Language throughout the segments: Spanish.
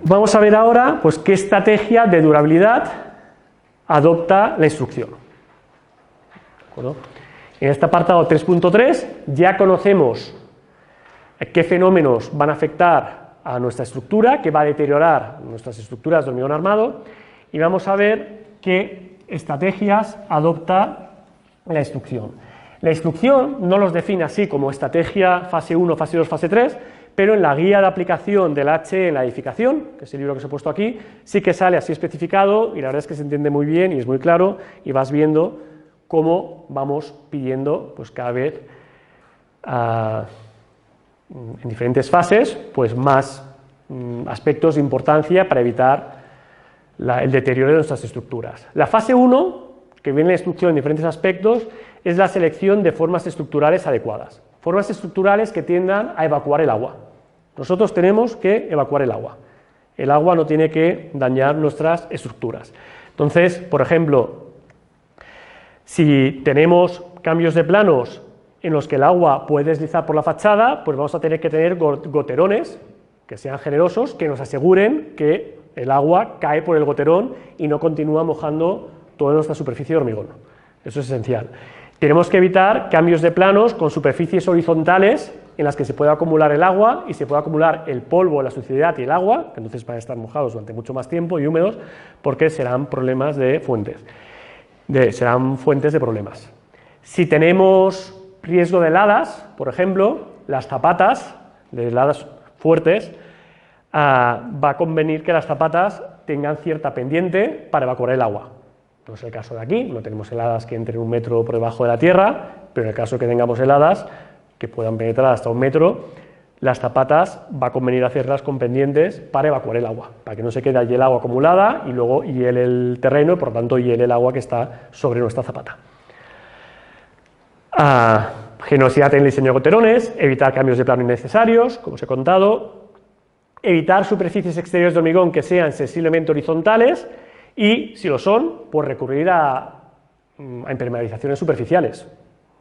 Vamos a ver ahora pues, qué estrategia de durabilidad adopta la instrucción. ¿De acuerdo? En este apartado 3.3 ya conocemos qué fenómenos van a afectar a nuestra estructura, que va a deteriorar nuestras estructuras de hormigón armado, y vamos a ver qué estrategias adopta la instrucción. La instrucción no los define así como estrategia fase 1, fase 2, fase 3, pero en la guía de aplicación del HE en la edificación, que es el libro que os he puesto aquí, sí que sale así especificado y la verdad es que se entiende muy bien y es muy claro y vas viendo cómo vamos pidiendo pues cada vez en diferentes fases pues más aspectos de importancia para evitar el deterioro de nuestras estructuras. La fase 1, que viene la instrucción en diferentes aspectos, es la selección de formas estructurales adecuadas. Formas estructurales que tiendan a evacuar el agua. Nosotros tenemos que evacuar el agua. El agua no tiene que dañar nuestras estructuras. Entonces, por ejemplo, si tenemos cambios de planos en los que el agua puede deslizar por la fachada, pues vamos a tener que tener goterones que sean generosos, que nos aseguren que el agua cae por el goterón y no continúa mojando toda nuestra superficie de hormigón. Eso es esencial. Tenemos que evitar cambios de planos con superficies horizontales en las que se pueda acumular el agua y se pueda acumular el polvo, la suciedad y el agua, que entonces van a estar mojados durante mucho más tiempo y húmedos, porque serán problemas de fuentes, serán fuentes de problemas. Si tenemos riesgo de heladas, por ejemplo, las zapatas de heladas fuertes, va a convenir que las zapatas tengan cierta pendiente para evacuar el agua. No es el caso de aquí, no tenemos heladas que entren 1 metro por debajo de la tierra, pero en el caso que tengamos heladas que puedan penetrar hasta 1 metro, las zapatas va a convenir hacerlas con pendientes para evacuar el agua, para que no se quede allí el agua acumulada y luego hiele el terreno y por lo tanto hiele el agua que está sobre nuestra zapata. Generosidad en el diseño de goterones, evitar cambios de plano innecesarios, como os he contado, evitar superficies exteriores de hormigón que sean sensiblemente horizontales y, si lo son, pues recurrir a impermeabilizaciones superficiales.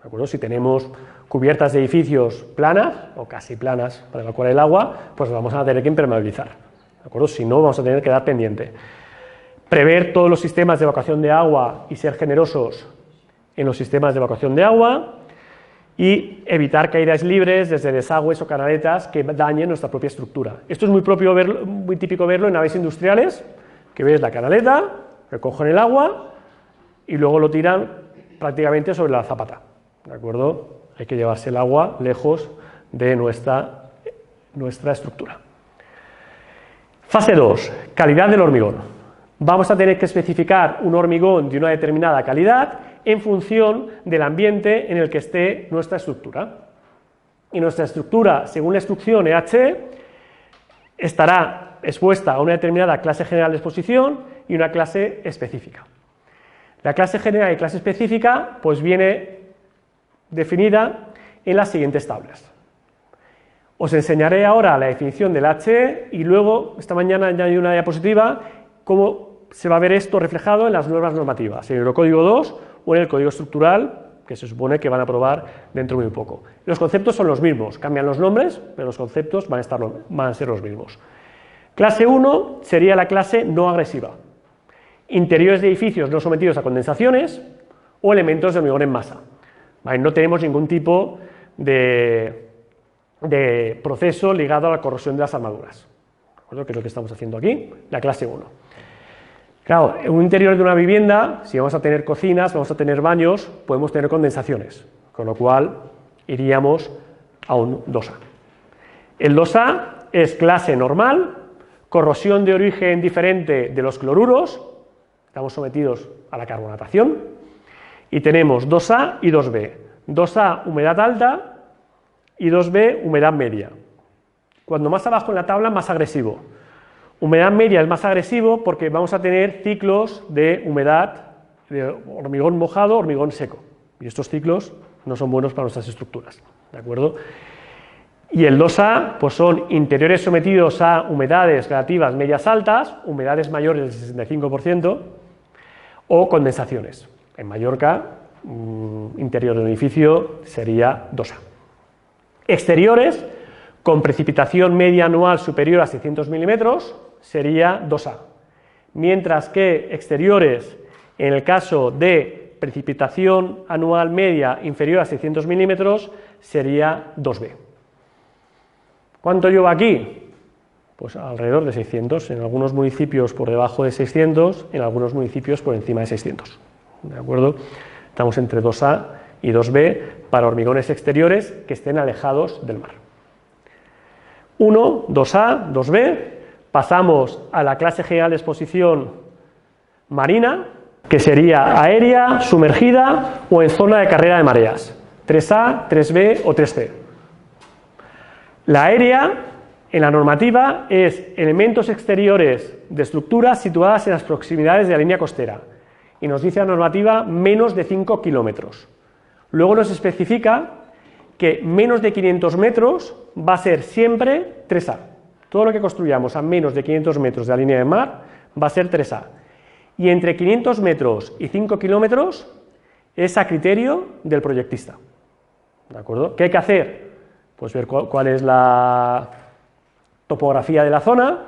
¿De acuerdo? Si tenemos cubiertas de edificios planas o casi planas para evacuar el agua, pues vamos a tener que impermeabilizar. ¿De acuerdo? Si no, vamos a tener que dar pendiente. Prever todos los sistemas de evacuación de agua y ser generosos en los sistemas de evacuación de agua y evitar caídas libres desde desagües o canaletas que dañen nuestra propia estructura. Esto es muy típico verlo en naves industriales, que ves la canaleta, recogen el agua y luego lo tiran prácticamente sobre la zapata. ¿De acuerdo? Hay que llevarse el agua lejos de nuestra estructura. Fase 2. Calidad del hormigón. Vamos a tener que especificar un hormigón de una determinada calidad en función del ambiente en el que esté nuestra estructura. Y nuestra estructura, según la instrucción EHE, estará expuesta a una determinada clase general de exposición y una clase específica. La clase general y clase específica pues viene definida en las siguientes tablas. Os enseñaré ahora la definición del HE y luego, esta mañana ya hay una diapositiva, cómo se va a ver esto reflejado en las nuevas normativas, en el Eurocódigo 2 o en el Código Estructural, que se supone que van a aprobar dentro de muy poco. Los conceptos son los mismos, cambian los nombres, pero los conceptos van a ser los mismos. Clase 1 sería la clase no agresiva. Interiores de edificios no sometidos a condensaciones o elementos de hormigón en masa. ¿Vale? No tenemos ningún tipo de proceso ligado a la corrosión de las armaduras. ¿De acuerdo? Que es lo que estamos haciendo aquí, la clase 1. Claro, en un interior de una vivienda, si vamos a tener cocinas, vamos a tener baños, podemos tener condensaciones, con lo cual iríamos a un 2A. El 2A es clase normal, corrosión de origen diferente de los cloruros, estamos sometidos a la carbonatación, y tenemos 2A y 2B. 2A, humedad alta, y 2B, humedad media. Cuando más abajo en la tabla, más agresivo. Humedad media es más agresivo porque vamos a tener ciclos de humedad, de hormigón mojado, hormigón seco. Y estos ciclos no son buenos para nuestras estructuras. ¿De acuerdo? Y el 2A pues son interiores sometidos a humedades relativas medias altas, humedades mayores del 65%, o condensaciones. En Mallorca, interior de un edificio sería 2A. Exteriores, con precipitación media anual superior a 600 milímetros, sería 2A, mientras que exteriores, en el caso de precipitación anual media inferior a 600 milímetros, sería 2B. ¿Cuánto lleva aquí? Pues alrededor de 600, en algunos municipios por debajo de 600, en algunos municipios por encima de 600. ¿De acuerdo? Estamos entre 2A y 2B para hormigones exteriores que estén alejados del mar. 1, 2A, 2B, pasamos a la clase general de exposición marina, que sería aérea, sumergida o en zona de carrera de mareas, 3A, 3B o 3C. La aérea, en la normativa, es elementos exteriores de estructuras situadas en las proximidades de la línea costera, y nos dice la normativa menos de 5 kilómetros. Luego nos especifica que menos de 500 metros va a ser siempre 3A. Todo lo que construyamos a menos de 500 metros de la línea de mar va a ser 3A. Y entre 500 metros y 5 kilómetros es a criterio del proyectista. ¿De acuerdo? ¿Qué hay que hacer? Pues ver cuál es la topografía de la zona,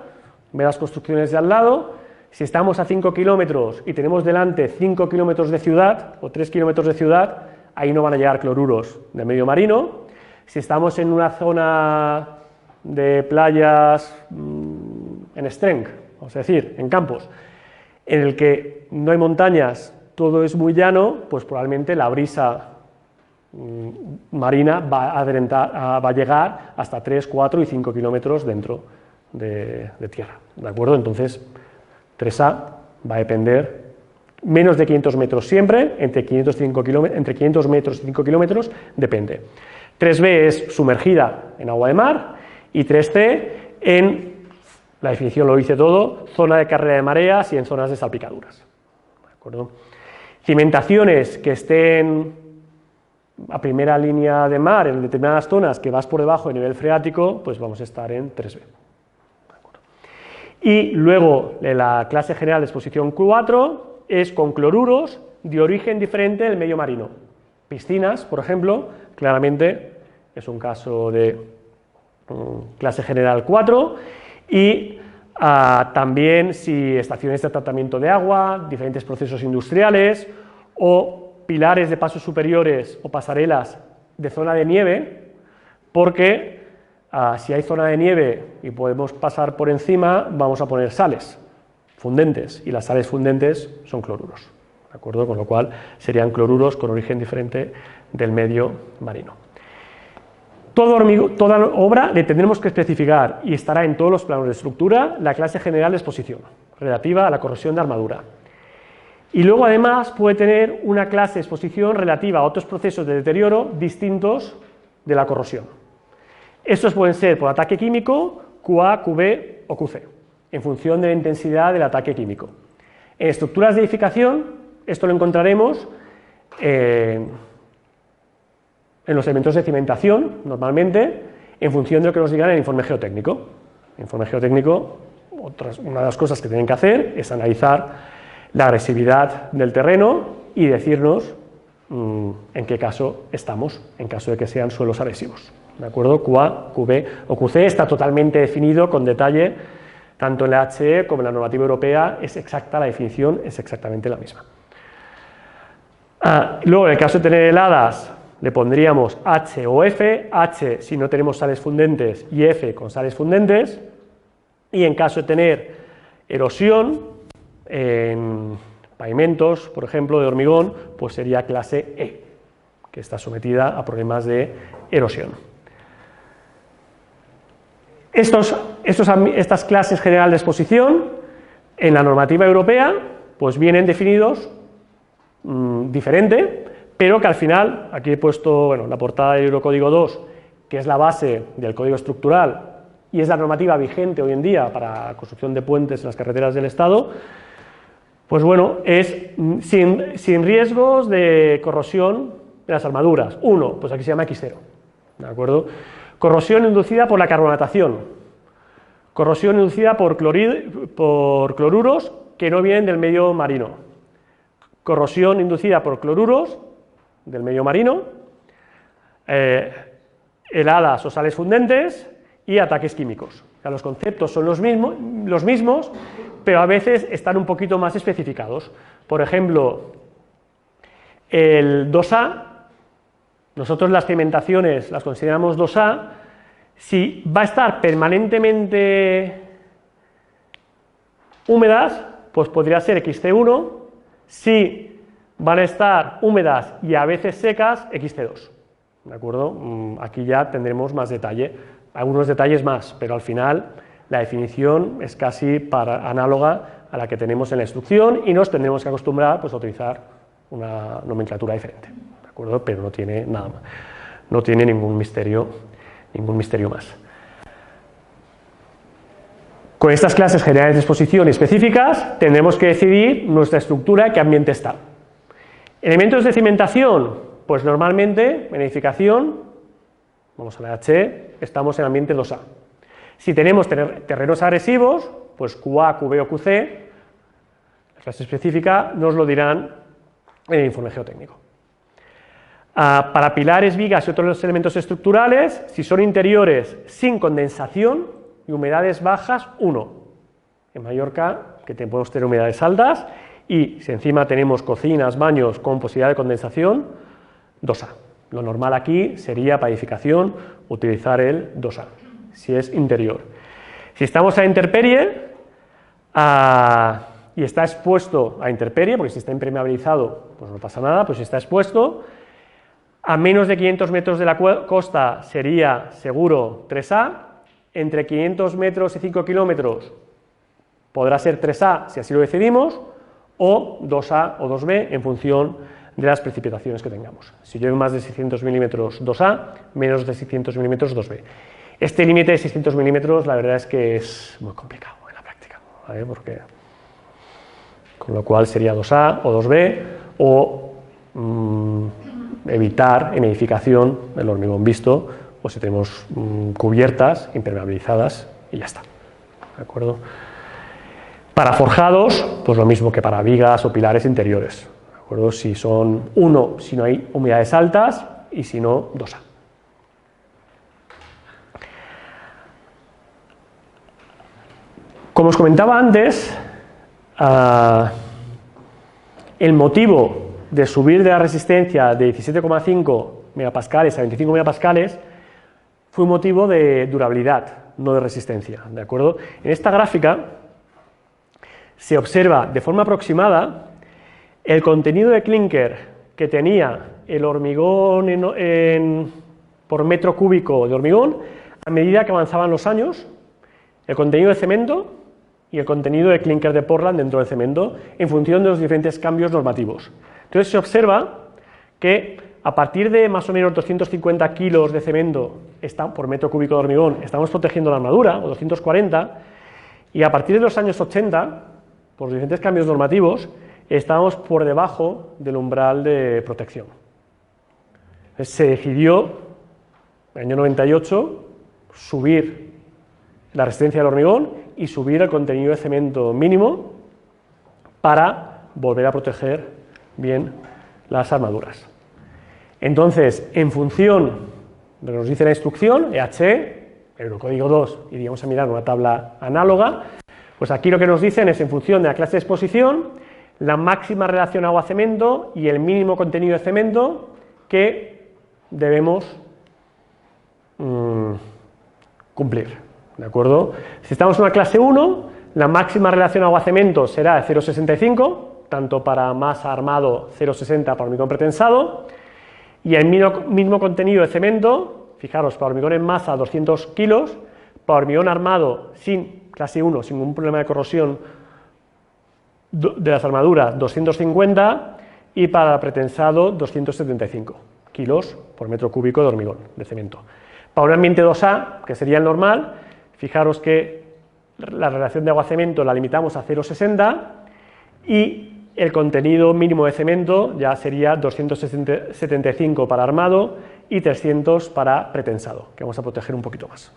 ver las construcciones de al lado. Si estamos a 5 kilómetros y tenemos delante 5 kilómetros de ciudad o 3 kilómetros de ciudad, ahí no van a llegar cloruros de medio marino. Si estamos en una zona de playas en Streng, vamos a decir, en campos, en el que no hay montañas, todo es muy llano, pues probablemente la brisa marina va a llegar hasta 3, 4 y 5 kilómetros dentro de tierra. ¿De acuerdo? Entonces, 3A va a depender menos de 500 metros siempre, entre 500 metros y 5 kilómetros, depende. 3B es sumergida en agua de mar y 3C en, la definición lo dice todo, zona de carrera de mareas y en zonas de salpicaduras. ¿De acuerdo? Cimentaciones que estén a primera línea de mar en determinadas zonas que vas por debajo del nivel freático, pues vamos a estar en 3B. Y luego la clase general de exposición 4 es con cloruros de origen diferente del medio marino. Piscinas, por ejemplo, claramente es un caso de clase general 4 y también si estaciones de tratamiento de agua, diferentes procesos industriales o pilares de pasos superiores o pasarelas de zona de nieve, porque si hay zona de nieve y podemos pasar por encima, vamos a poner sales fundentes, y las sales fundentes son cloruros, ¿de acuerdo? Con lo cual serían cloruros con origen diferente del medio marino. Toda obra le tendremos que especificar, y estará en todos los planos de estructura, la clase general de exposición, relativa a la corrosión de armadura. Y luego además puede tener una clase de exposición relativa a otros procesos de deterioro distintos de la corrosión. Estos pueden ser por ataque químico, QA, QB o QC, en función de la intensidad del ataque químico. En estructuras de edificación, esto lo encontraremos en los elementos de cimentación, normalmente, en función de lo que nos digan en el informe geotécnico. En el informe geotécnico, una de las cosas que tienen que hacer es analizar la agresividad del terreno y decirnos en qué caso estamos, en caso de que sean suelos agresivos. ¿De acuerdo? QA, QB o QC está totalmente definido con detalle, tanto en la HE como en la normativa europea, es exacta, la definición es exactamente la misma. Luego, en el caso de tener heladas, le pondríamos H o F, H si no tenemos sales fundentes y F con sales fundentes, y en caso de tener erosión, en pavimentos, por ejemplo, de hormigón, pues sería clase E, que está sometida a problemas de erosión. Estas clases general de exposición, en la normativa europea, pues vienen definidos diferente, pero que al final, aquí he puesto la portada del Eurocódigo 2, que es la base del código estructural y es la normativa vigente hoy en día para la construcción de puentes en las carreteras del Estado, pues bueno, es sin riesgos de corrosión de las armaduras. Uno, pues aquí se llama X0, ¿de acuerdo? Corrosión inducida por la carbonatación, corrosión inducida por cloruros que no vienen del medio marino, corrosión inducida por cloruros del medio marino, heladas o sales fundentes y ataques químicos. sea, los conceptos son los mismos, pero a veces están un poquito más especificados. Por ejemplo, el 2A, nosotros las cimentaciones las consideramos 2A, si va a estar permanentemente húmedas, pues podría ser XC1, si van a estar húmedas y a veces secas, XC2. ¿De acuerdo? Aquí ya tendremos más detalle, algunos detalles más, pero al final la definición es casi análoga a la que tenemos en la instrucción y nos tendremos que acostumbrar pues, a utilizar una nomenclatura diferente. ¿De acuerdo? Pero no tiene nada más, no tiene ningún misterio más. Con estas clases generales de exposición y específicas tendremos que decidir nuestra estructura, qué ambiente está. Elementos de cimentación, pues normalmente en edificación, vamos a la H, estamos en ambiente 2A. Si tenemos terrenos agresivos, pues QA, QB o QC, la clase específica nos lo dirán en el informe geotécnico. Para pilares, vigas y otros elementos estructurales, si son interiores sin condensación y humedades bajas, 1. En Mallorca, que podemos tener humedades altas, y si encima tenemos cocinas, baños con posibilidad de condensación, 2A. Lo normal aquí sería para edificación utilizar el 2A, si es interior. Si estamos a intemperie y está expuesto a intemperie, porque si está impermeabilizado pues no pasa nada, pues si está expuesto, a menos de 500 metros de la costa sería seguro 3A, entre 500 metros y 5 kilómetros podrá ser 3A si así lo decidimos, o 2A o 2B en función de las precipitaciones que tengamos. Si llueve más de 600 milímetros 2A, menos de 600 milímetros 2B. Este límite de 600 milímetros la verdad es que es muy complicado en la práctica, ¿vale? Porque, con lo cual sería 2A o 2B o evitar en edificación el hormigón visto o si tenemos cubiertas impermeabilizadas y ya está, ¿de acuerdo? Para forjados, pues lo mismo que para vigas o pilares interiores, ¿de acuerdo? Si son 1, si no hay humedades altas y si no, 2A. Como os comentaba antes, el motivo de subir de la resistencia de 17,5 megapascales a 25 megapascales fue un motivo de durabilidad, no de resistencia, ¿de acuerdo? En esta gráfica se observa de forma aproximada el contenido de clinker que tenía el hormigón por metro cúbico de hormigón a medida que avanzaban los años, el contenido de cemento y el contenido de clinker de Portland dentro del cemento en función de los diferentes cambios normativos. Entonces se observa que a partir de más o menos 250 kilos de cemento por metro cúbico de hormigón estamos protegiendo la armadura, o 240, y a partir de los años 80, por diferentes cambios normativos, estábamos por debajo del umbral de protección. Entonces, se decidió, en el año 98, subir la resistencia del hormigón y subir el contenido de cemento mínimo para volver a proteger bien las armaduras. Entonces, en función de lo que nos dice la instrucción, EHE, Eurocódigo 2, iríamos a mirar una tabla análoga, pues aquí lo que nos dicen es en función de la clase de exposición, la máxima relación agua-cemento y el mínimo contenido de cemento que debemos cumplir, ¿de acuerdo? Si estamos en una clase 1, la máxima relación agua-cemento será de 0,65, tanto para masa armado 0,60 para hormigón pretensado, y el mismo contenido de cemento, fijaros, para hormigón en masa 200 kilos, para hormigón armado sin clase 1, sin ningún problema de corrosión de las armaduras 250 y para pretensado 275 kilos por metro cúbico de hormigón de cemento. Para un ambiente 2A, que sería el normal, fijaros que la relación de agua-cemento la limitamos a 0,60 y el contenido mínimo de cemento ya sería 275 para armado y 300 para pretensado, que vamos a proteger un poquito más.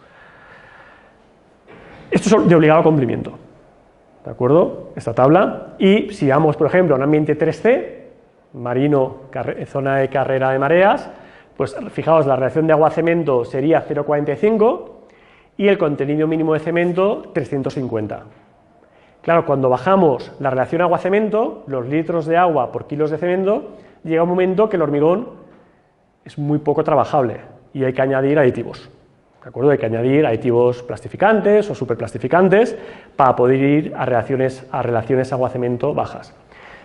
Esto es de obligado cumplimiento, ¿de acuerdo? Esta tabla. Y si vamos, por ejemplo, a un ambiente 3C, marino, zona de carrera de mareas, pues fijaos, la relación de agua-cemento sería 0,45 y el contenido mínimo de cemento 350. Claro, cuando bajamos la relación agua-cemento, los litros de agua por kilos de cemento, llega un momento que el hormigón es muy poco trabajable y hay que añadir aditivos. ¿De acuerdo? Hay que añadir aditivos plastificantes o superplastificantes para poder ir a relaciones agua-cemento bajas.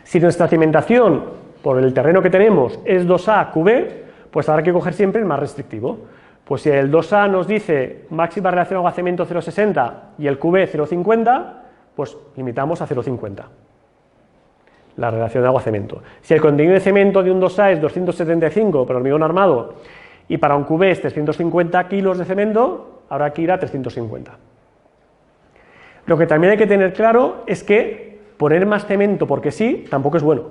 Si nuestra cimentación, por el terreno que tenemos, es 2A QB, pues habrá que coger siempre el más restrictivo. Pues si el 2A nos dice máxima relación agua-cemento 0,60 y el QB 0,50, pues limitamos a 0,50 la relación de agua-cemento. Si el contenido de cemento de un 2A es 275 para hormigón armado y para un QB es 350 kilos de cemento, habrá que ir a 350. Lo que también hay que tener claro es que poner más cemento porque sí tampoco es bueno.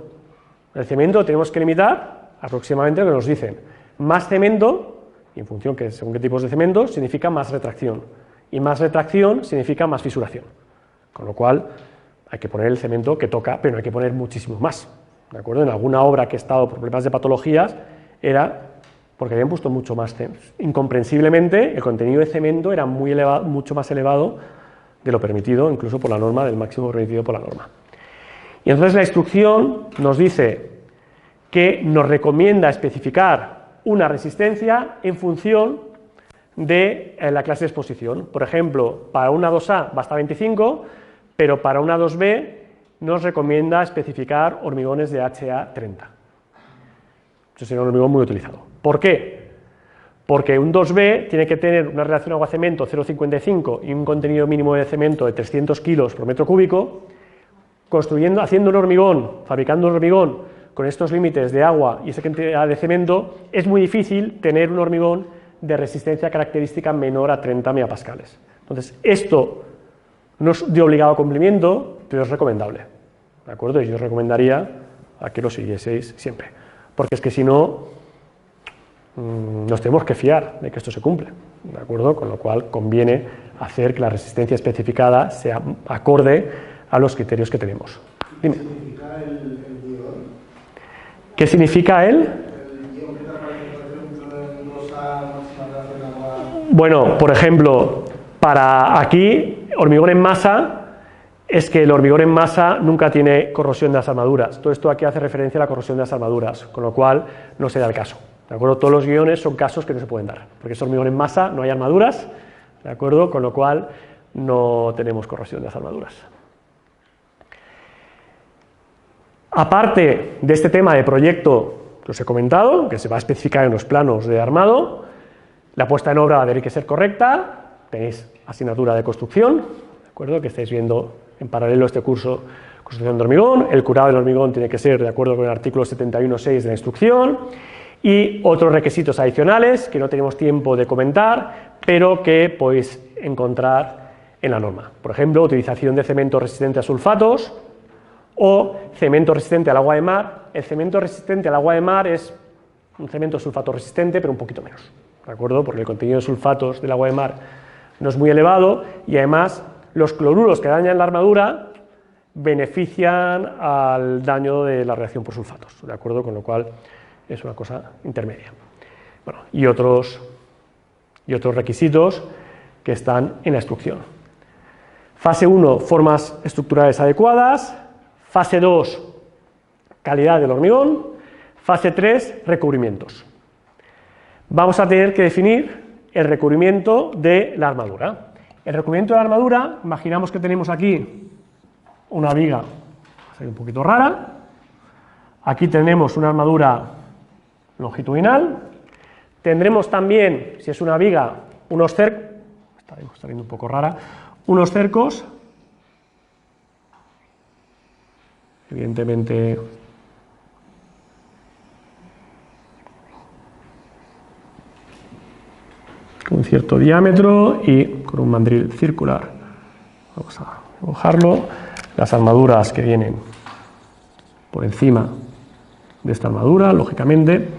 El cemento tenemos que limitar aproximadamente lo que nos dicen. Más cemento, y en función que según qué tipos de cemento, significa más retracción. Y más retracción significa más fisuración. Con lo cual hay que poner el cemento que toca, pero no hay que poner muchísimo más. ¿De acuerdo? En alguna obra que he estado por problemas de patologías era porque habían puesto mucho más cemento. Incomprensiblemente el contenido de cemento era muy elevado, mucho más elevado de lo permitido, incluso por la norma, del máximo permitido por la norma. Y entonces la instrucción nos dice que nos recomienda especificar una resistencia en función de la clase de exposición. Por ejemplo, para una 2A basta 25, pero para una 2B nos recomienda especificar hormigones de HA30. Eso sería un hormigón muy utilizado. ¿Por qué? Porque un 2B tiene que tener una relación agua-cemento 0,55 y un contenido mínimo de cemento de 300 kilos por metro cúbico. Haciendo un hormigón, fabricando un hormigón con estos límites de agua y esa cantidad de cemento, es muy difícil tener un hormigón de resistencia característica menor a 30 megapascales. Entonces, esto no es de obligado cumplimiento, pero es recomendable. ¿De acuerdo? Y yo os recomendaría a que lo siguieseis siempre. Porque es que si no, nos tenemos que fiar de que esto se cumple. ¿De acuerdo? Con lo cual conviene hacer que la resistencia especificada sea acorde a los criterios que tenemos. Dime. ¿Qué significa el guión? ¿Qué significa el? El guión que te aparece en 2A máxima relación agua. Bueno, por ejemplo, para aquí, hormigón en masa, es que el hormigón en masa nunca tiene corrosión de las armaduras. Todo esto aquí hace referencia a la corrosión de las armaduras, con lo cual no se da el caso. ¿De acuerdo? Todos los guiones son casos que no se pueden dar, porque es hormigón en masa, no hay armaduras, ¿de acuerdo? Con lo cual no tenemos corrosión de las armaduras. Aparte de este tema de proyecto que os he comentado, que se va a especificar en los planos de armado, la puesta en obra va a tener que ser correcta, tenéis asignatura de construcción, ¿de acuerdo? Que estáis viendo en paralelo este curso construcción de hormigón, el curado del hormigón tiene que ser de acuerdo con el artículo 71.6 de la instrucción y otros requisitos adicionales que no tenemos tiempo de comentar, pero que podéis encontrar en la norma. Por ejemplo, utilización de cemento resistente a sulfatos, o cemento resistente al agua de mar. El cemento resistente al agua de mar es un cemento sulfato resistente, pero un poquito menos, ¿de acuerdo? Porque el contenido de sulfatos del agua de mar no es muy elevado y además los cloruros que dañan la armadura benefician al daño de la reacción por sulfatos, ¿de acuerdo? Con lo cual es una cosa intermedia. Bueno, y otros requisitos que están en la instrucción. Fase 1, formas estructurales adecuadas. Fase 2, calidad del hormigón. Fase 3, recubrimientos. Vamos a tener que definir el recubrimiento de la armadura. El recubrimiento de la armadura, imaginamos que tenemos aquí una viga, va a ser un poquito rara. Aquí tenemos una armadura longitudinal. Tendremos también, si es una viga, unos cercos, está viendo un poco rara, unos cercos. Evidentemente con un cierto diámetro y con un mandril circular. Vamos a dibujarlo. Las armaduras que vienen por encima de esta armadura, lógicamente.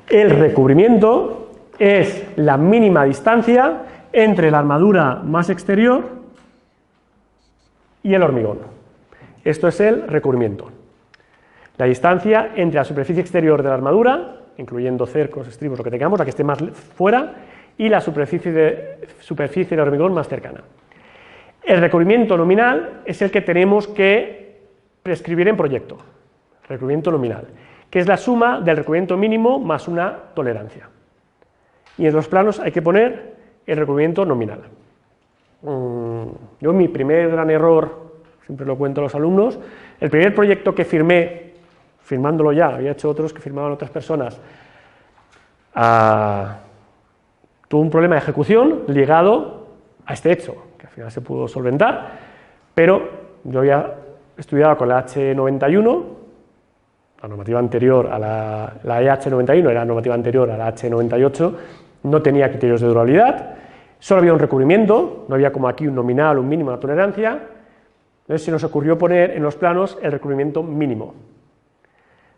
El recubrimiento es la mínima distancia entre la armadura más exterior y el hormigón. Esto es el recubrimiento. La distancia entre la superficie exterior de la armadura, incluyendo cercos, estribos, lo que tengamos, la que esté más fuera, y la superficie de hormigón más cercana. El recubrimiento nominal es el que tenemos que prescribir en proyecto, recubrimiento nominal, que es la suma del recubrimiento mínimo más una tolerancia. Y en los planos hay que poner el recubrimiento nominal. Yo mi primer gran error, siempre lo cuento a los alumnos, el primer proyecto que firmé, firmándolo ya, había hecho otros que firmaban otras personas, tuvo un problema de ejecución ligado a este hecho, que al final se pudo solventar, pero yo había estudiado con la H91, la normativa anterior a la EH91 era la normativa anterior a la H98, no tenía criterios de durabilidad, solo había un recubrimiento, no había como aquí un nominal, un mínimo, una tolerancia. Entonces se nos ocurrió poner en los planos el recubrimiento mínimo.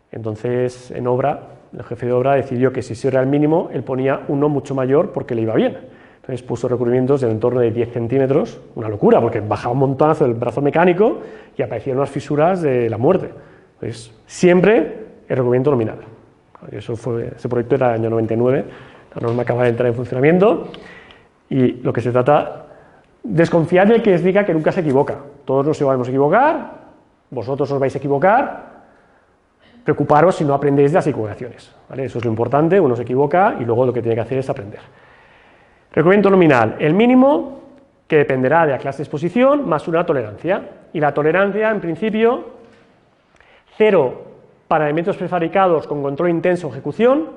Entonces en obra, el jefe de obra decidió que si ese era el mínimo, él ponía uno mucho mayor porque le iba bien. Entonces puso recubrimientos de en torno de 10 centímetros, una locura, porque bajaba un montonazo el brazo mecánico y aparecían unas fisuras de la muerte. Entonces siempre el recubrimiento nominal. Ese proyecto era el año 99, la norma acaba de entrar en funcionamiento y lo que se trata, desconfiad del que os diga que nunca se equivoca. Todos nos vamos a equivocar, vosotros os vais a equivocar, preocuparos si no aprendéis de las equivocaciones, ¿vale? Eso es lo importante, uno se equivoca y luego lo que tiene que hacer es aprender. Recubrimiento nominal, el mínimo, que dependerá de la clase de exposición, más una tolerancia. Y la tolerancia, en principio, 0 para elementos prefabricados con control intenso o ejecución,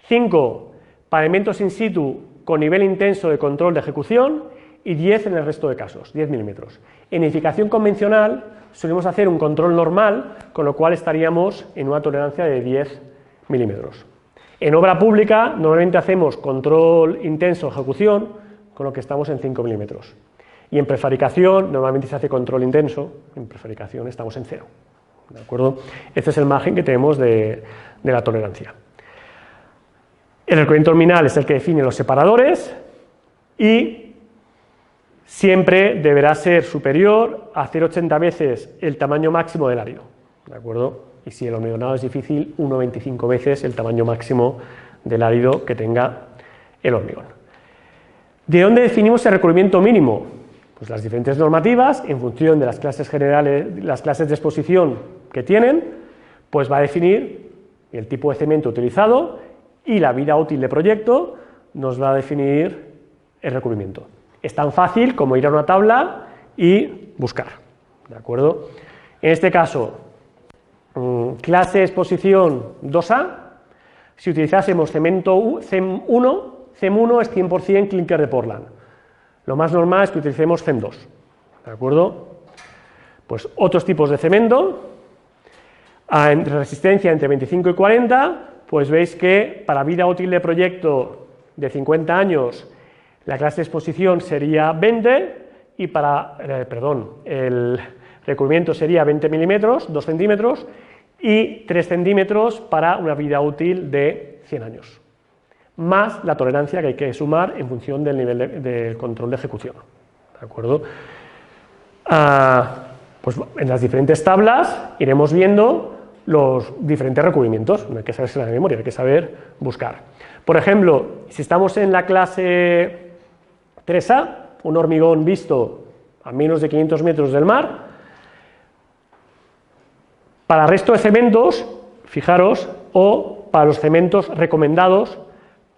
5 para elementos in situ con nivel intenso de control de ejecución y 10 en el resto de casos, 10 milímetros. En edificación convencional solemos hacer un control normal, con lo cual estaríamos en una tolerancia de 10 milímetros. En obra pública normalmente hacemos control intenso ejecución, con lo que estamos en 5 milímetros. Y en prefabricación normalmente se hace control intenso, en prefabricación estamos en 0. ¿De acuerdo? Este es el margen que tenemos de la tolerancia. El recubrimiento nominal es el que define los separadores y siempre deberá ser superior a 0,80 veces el tamaño máximo del árido, ¿de acuerdo? Y si el hormigonado es difícil, 1,25 veces el tamaño máximo del árido que tenga el hormigón. ¿De dónde definimos el recubrimiento mínimo? Pues las diferentes normativas, en función de las clases generales, las clases de exposición que tienen, pues va a definir el tipo de cemento utilizado y la vida útil de proyecto nos va a definir el recubrimiento. Es tan fácil como ir a una tabla y buscar, ¿de acuerdo? En este caso, clase de exposición 2A, si utilizásemos cemento CEM1, CEM1 es 100% clinker de Portland. Lo más normal es que utilicemos CEM2, ¿de acuerdo? Pues otros tipos de cemento, entre resistencia entre 25 y 40, pues veis que para vida útil de proyecto de 50 años la clase de exposición sería 20 y para, el recubrimiento sería 20 milímetros, 2 centímetros y 3 centímetros para una vida útil de 100 años. Más la tolerancia que hay que sumar en función del nivel de control de ejecución, ¿de acuerdo? Pues en las diferentes tablas iremos viendo los diferentes recubrimientos, no hay que saberse la memoria, hay que saber buscar. Por ejemplo, si estamos en la clase 3A, un hormigón visto a menos de 500 metros del mar, para el resto de cementos, fijaros, o para los cementos recomendados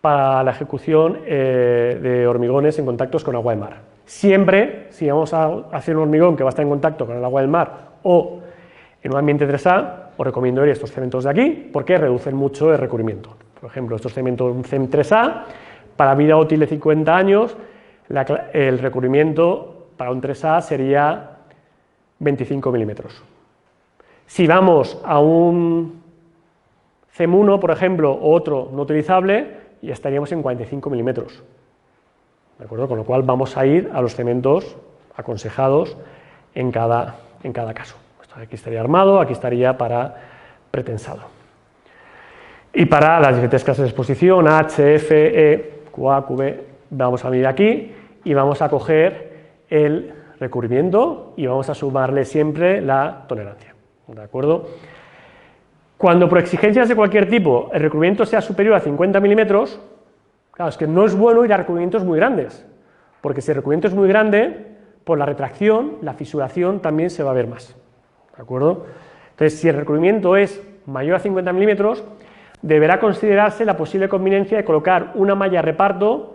para la ejecución de hormigones en contactos con agua de mar. Siempre, si vamos a hacer un hormigón que va a estar en contacto con el agua del mar o en un ambiente 3A, os recomiendo ir a estos cementos de aquí porque reducen mucho el recubrimiento. Por ejemplo, estos cementos, un CEM 3A, para vida útil de 50 años, el recubrimiento para un 3A sería 25 milímetros. Si vamos a un CEM1, por ejemplo, o otro no utilizable, ya estaríamos en 45 milímetros. ¿De acuerdo? Con lo cual vamos a ir a los cementos aconsejados en cada caso. Aquí estaría armado, aquí estaría para pretensado. Y para las diferentes clases de exposición, H, F, E, QA, QB, vamos a venir aquí y vamos a coger el recubrimiento y vamos a sumarle siempre la tolerancia. ¿De acuerdo? Cuando por exigencias de cualquier tipo el recubrimiento sea superior a 50 milímetros, Claro, es que no es bueno ir a recubrimientos muy grandes, porque si el recubrimiento es muy grande, por la retracción, la fisuración también se va a ver más, ¿de acuerdo? Entonces, si el recubrimiento es mayor a 50 milímetros, deberá considerarse la posible conveniencia de colocar una malla de reparto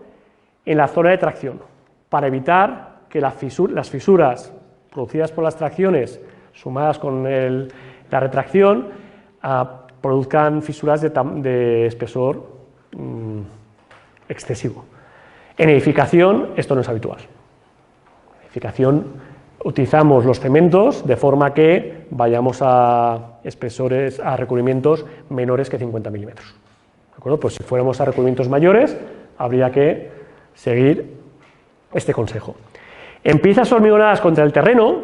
en la zona de tracción, para evitar que las fisuras producidas por las tracciones, sumadas con la retracción, produzcan fisuras de espesor excesivo. En edificación esto no es habitual. En edificación utilizamos los cementos de forma que vayamos a espesores, a recubrimientos menores que 50 milímetros. ¿De acuerdo? Pues si fuéramos a recubrimientos mayores, habría que seguir este consejo. En piezas hormigonadas contra el terreno,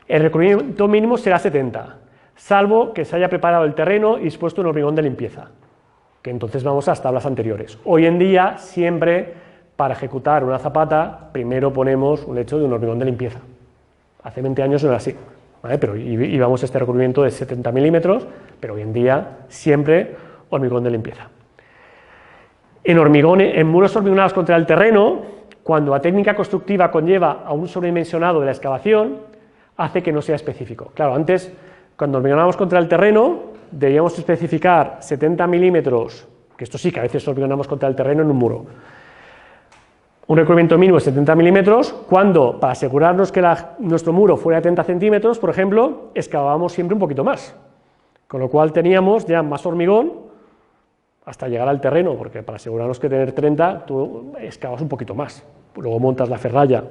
el recubrimiento mínimo será 70, salvo que se haya preparado el terreno y dispuesto un hormigón de limpieza, que entonces vamos a las tablas anteriores. Hoy en día, siempre para ejecutar una zapata, primero ponemos un lecho de un hormigón de limpieza. Hace 20 años no era así, ¿vale? Pero íbamos a este recubrimiento de 70 milímetros, pero hoy en día siempre hormigón de limpieza. En muros hormigonados contra el terreno, cuando la técnica constructiva conlleva a un sobredimensionado de la excavación, hace que no sea específico. Claro, antes, cuando hormigonamos contra el terreno, debíamos especificar 70 milímetros, que esto sí, que a veces hormigonamos contra el terreno en un muro. Un recubrimiento mínimo de 70 milímetros, cuando, para asegurarnos que nuestro muro fuera de 30 centímetros, por ejemplo, excavábamos siempre un poquito más. Con lo cual teníamos ya más hormigón hasta llegar al terreno, porque para asegurarnos que tener 30, tú excavas un poquito más. Luego montas la ferralla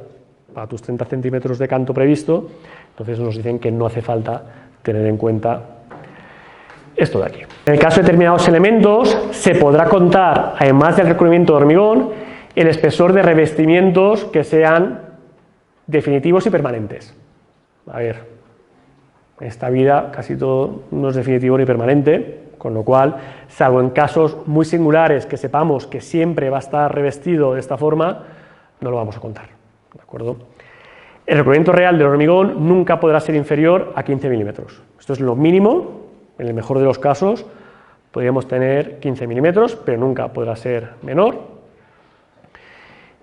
para tus 30 centímetros de canto previsto, entonces nos dicen que no hace falta tener en cuenta esto de aquí. En el caso de determinados elementos, se podrá contar, además del recubrimiento de hormigón, el espesor de revestimientos que sean definitivos y permanentes. A ver, en esta vida casi todo no es definitivo ni permanente, con lo cual, salvo en casos muy singulares que sepamos que siempre va a estar revestido de esta forma, no lo vamos a contar, ¿de acuerdo? El recubrimiento real del hormigón nunca podrá ser inferior a 15 milímetros. Esto es lo mínimo, en el mejor de los casos podríamos tener 15 milímetros, pero nunca podrá ser menor.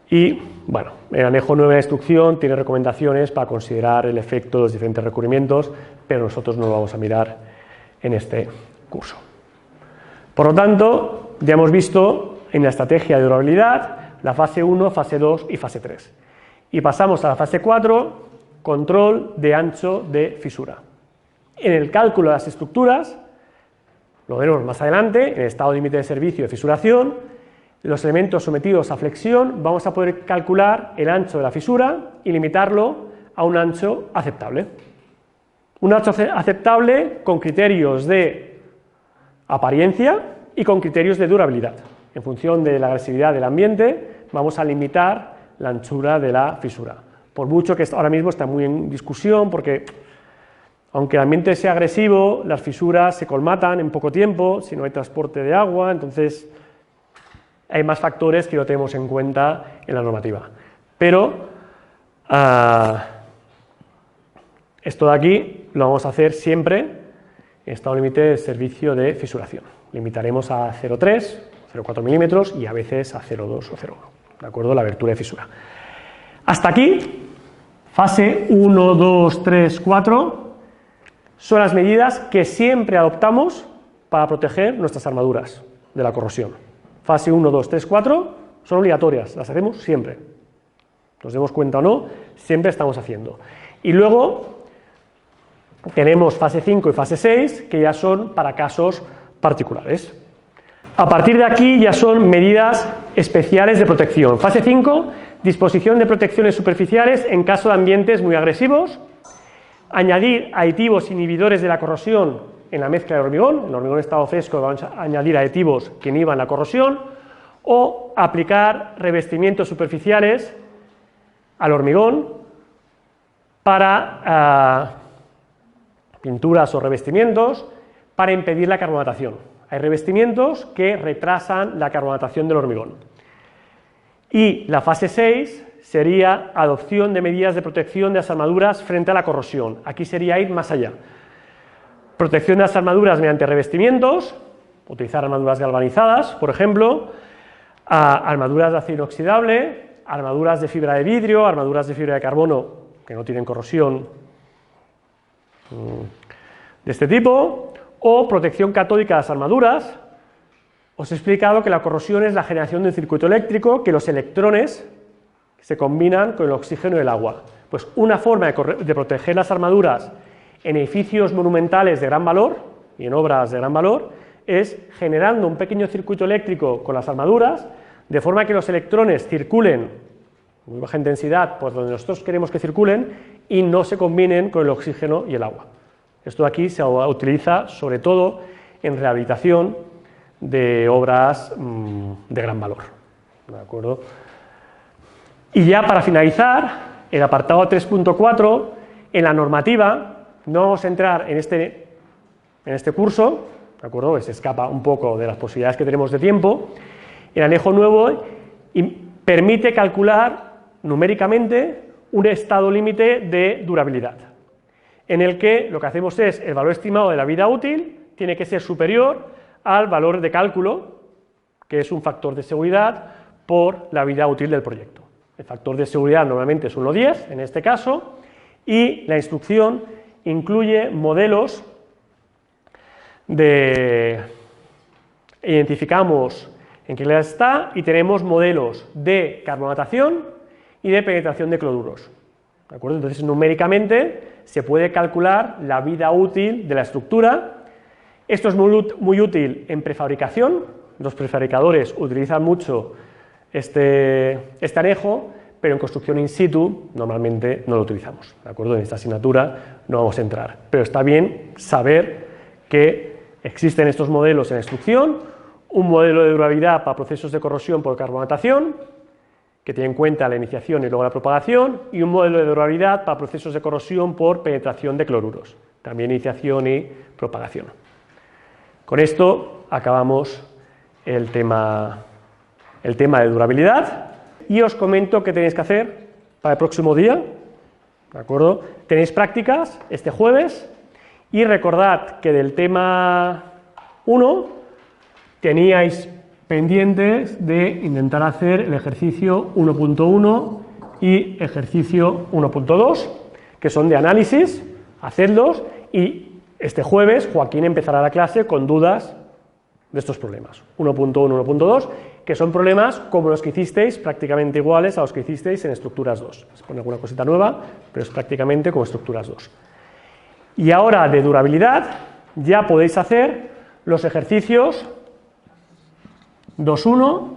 Y, bueno, el anejo 9 de la instrucción tiene recomendaciones para considerar el efecto de los diferentes recubrimientos, pero nosotros no lo vamos a mirar en este curso. Por lo tanto, ya hemos visto en la estrategia de durabilidad la fase 1, fase 2 y fase 3. Y pasamos a la fase 4, control de ancho de fisura. En el cálculo de las estructuras, lo veremos más adelante, en el estado límite de servicio de fisuración, los elementos sometidos a flexión, vamos a poder calcular el ancho de la fisura y limitarlo a un ancho aceptable. Un ancho aceptable con criterios de apariencia y con criterios de durabilidad. En función de la agresividad del ambiente, vamos a limitar la anchura de la fisura. Por mucho que ahora mismo está muy en discusión, porque aunque el ambiente sea agresivo, las fisuras se colmatan en poco tiempo, si no hay transporte de agua, entonces hay más factores que lo tenemos en cuenta en la normativa. Pero esto de aquí lo vamos a hacer siempre en estado límite de servicio de fisuración. Limitaremos a 0,3, 0,4 milímetros y a veces a 0,2 o 0,1, ¿de acuerdo? La abertura de fisura. Hasta aquí, fase 1, 2, 3, 4, son las medidas que siempre adoptamos para proteger nuestras armaduras de la corrosión. Fase 1, 2, 3, 4 son obligatorias, las hacemos siempre. Nos demos cuenta o no, siempre estamos haciendo. Y luego tenemos fase 5 y fase 6, que ya son para casos particulares. A partir de aquí ya son medidas especiales de protección. Fase 5, disposición de protecciones superficiales en caso de ambientes muy agresivos. Añadir aditivos inhibidores de la corrosión en la mezcla de hormigón. En el hormigón estado fresco vamos a añadir aditivos que inhiban la corrosión. O aplicar revestimientos superficiales al hormigón para pinturas o revestimientos para impedir la carbonatación. Hay revestimientos que retrasan la carbonatación del hormigón. Y la fase 6 sería adopción de medidas de protección de las armaduras frente a la corrosión. Aquí sería ir más allá. Protección de las armaduras mediante revestimientos, utilizar armaduras galvanizadas, por ejemplo, a armaduras de acero inoxidable, armaduras de fibra de vidrio, armaduras de fibra de carbono que no tienen corrosión de este tipo, o protección catódica de las armaduras. Os he explicado que la corrosión es la generación de un circuito eléctrico, que los electrones se combinan con el oxígeno y el agua. Pues una forma de proteger las armaduras en edificios monumentales de gran valor y en obras de gran valor es generando un pequeño circuito eléctrico con las armaduras, de forma que los electrones circulen muy baja intensidad por donde nosotros queremos que circulen y no se combinen con el oxígeno y el agua. Esto aquí se utiliza sobre todo en rehabilitación de obras de gran valor. ¿De acuerdo? Y ya para finalizar, el apartado 3.4, en la normativa, no vamos a entrar en este curso, ¿de acuerdo? Se escapa un poco de las posibilidades que tenemos de tiempo. El anejo nuevo permite calcular numéricamente un estado límite de durabilidad, en el que lo que hacemos es el valor estimado de la vida útil tiene que ser superior al valor de cálculo, que es un factor de seguridad por la vida útil del proyecto. El factor de seguridad normalmente es 1,10 en este caso, y la instrucción incluye modelos identificamos en qué clase está y tenemos modelos de carbonatación y de penetración de cloruros. ¿De acuerdo? Entonces, numéricamente se puede calcular la vida útil de la estructura. Esto es muy útil en prefabricación. Los prefabricadores utilizan mucho este anejo, pero en construcción in situ normalmente no lo utilizamos. ¿De acuerdo? En esta asignatura no vamos a entrar. Pero está bien saber que existen estos modelos en la instrucción, un modelo de durabilidad para procesos de corrosión por carbonatación, que tiene en cuenta la iniciación y luego la propagación, y un modelo de durabilidad para procesos de corrosión por penetración de cloruros, también iniciación y propagación. Con esto acabamos el tema de durabilidad y os comento qué tenéis que hacer para el próximo día. ¿De acuerdo? Tenéis prácticas este jueves y recordad que del tema 1 teníais pendientes de intentar hacer el ejercicio 1.1 y ejercicio 1.2, que son de análisis, hacedlos y este jueves Joaquín empezará la clase con dudas de estos problemas, 1.1, 1.2, que son problemas como los que hicisteis, prácticamente iguales a los que hicisteis en estructuras 2. Se pone alguna cosita nueva, pero es prácticamente como estructuras 2. Y ahora de durabilidad ya podéis hacer los ejercicios 2.1,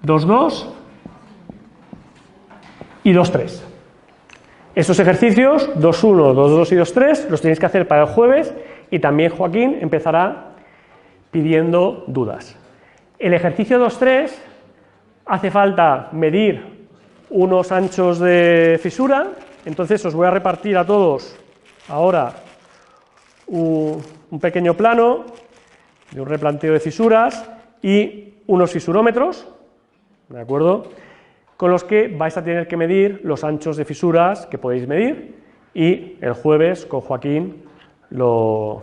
2.2 y 2.3. Estos ejercicios 2.1, 2.2 y 2.3 los tenéis que hacer para el jueves y también Joaquín empezará pidiendo dudas. El ejercicio 2.3 hace falta medir unos anchos de fisura, entonces os voy a repartir a todos ahora un pequeño plano de un replanteo de fisuras y unos fisurómetros, ¿de acuerdo?, con los que vais a tener que medir los anchos de fisuras que podéis medir y el jueves con Joaquín lo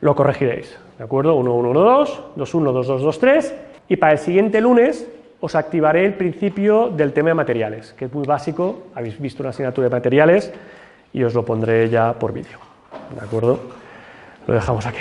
corregiréis, ¿de acuerdo? 1, 1, 1, 2, 2, 1, 2, 2, 2, 3 y para el siguiente lunes os activaré el principio del tema de materiales, que es muy básico, habéis visto una asignatura de materiales y os lo pondré ya por vídeo, ¿de acuerdo? Lo dejamos aquí.